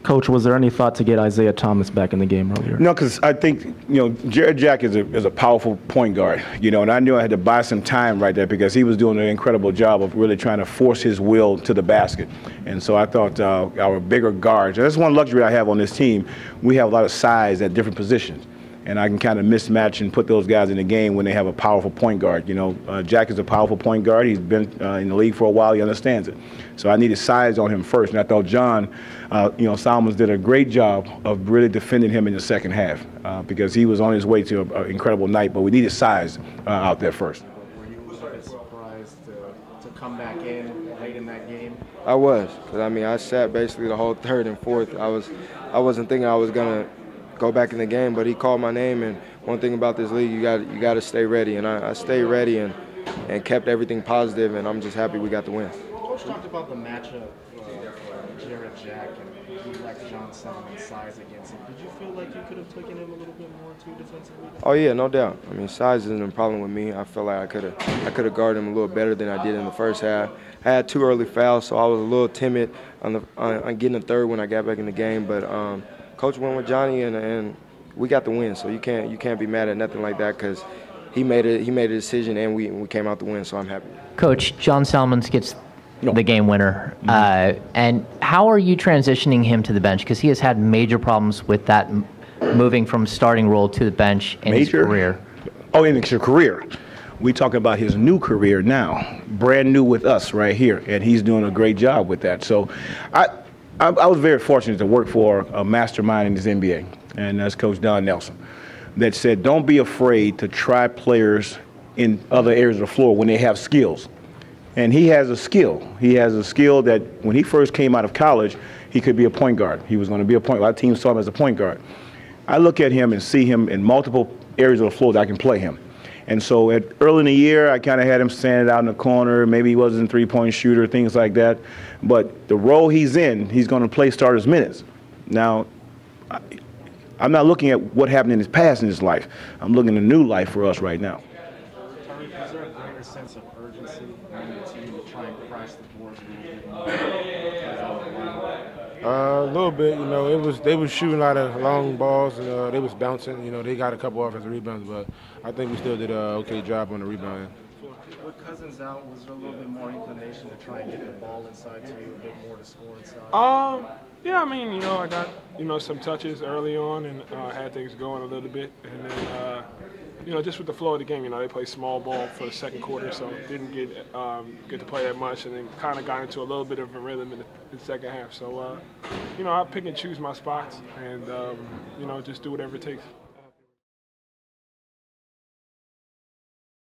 Coach, was there any thought to get Isaiah Thomas back in the game earlier? No, because I think, Jared Jack is a powerful point guard, and I knew I had to buy some time right there because he was doing an incredible job of really trying to force his will to the basket. And so I thought our bigger guards, and that's one luxury I have on this team, we have a lot of size at different positions. And I can kind of mismatch and put those guys in the game when they have a powerful point guard. Jack is a powerful point guard. He's been in the league for a while. He understands it. So I needed size on him first. And I thought John, Solomons did a great job of really defending him in the second half because he was on his way to an incredible night. But we needed size out there first. Were you a little bit surprised to come back in late in that game? I was, because I sat basically the whole third and fourth. I wasn't thinking I was gonna go back in the game, but he called my name, and one thing about this league, you got to stay ready, and I stayed ready and kept everything positive, and I'm just happy we got the win. Coach talked about the matchup of Jared Jack, and he lacked John Solomon's size against him. Did you feel like you could have taken him a little bit more too defensively? Oh yeah, no doubt. Size isn't a problem with me. I feel like I could have guarded him a little better than I did in the first half. I had 2 early fouls, so I was a little timid on getting the third when I got back in the game, but Coach went with Johnny, and we got the win. So you can't be mad at nothing like that because he made a decision, and we came out to win. So I'm happy. Coach, John Salmons gets the game winner. And how are you transitioning him to the bench? Because he has had major problems with that, moving from starting role to the bench in his career. Oh, in his career. We talk about his new career now, brand new with us right here, and he's doing a great job with that. So I was very fortunate to work for a mastermind in this NBA, and that's Coach Don Nelson, that said don't be afraid to try players in other areas of the floor when they have skills. And he has a skill. He has a skill that when he first came out of college, he could be a point guard. He was going to be a point guard. A lot of teams saw him as a point guard. I look at him and see him in multiple areas of the floor that I can play him. And so early in the year, I kind of had him standing out in the corner. Maybe he wasn't a three-point shooter, things like that. But the role he's in, he's going to play starters minutes. Now, I'm not looking at what happened in his past in his life. I'm looking at a new life for us right now. Tyreke, is there a greater sense of urgency in the team to try and crash the boards a little bit more? A little bit, they was shooting a lot of long balls, and they was bouncing. They got a couple offensive rebounds, but I think we still did an okay job on the rebound. With Cousins out, was there a little bit more inclination to try and get the ball inside to you, a bit more to score inside? Yeah, I got, some touches early on and had things going a little bit. And then, just with the flow of the game, they play small ball for the second quarter, so didn't get to play that much, and then kind of got into a little bit of a rhythm in the second half. So, I pick and choose my spots and, just do whatever it takes.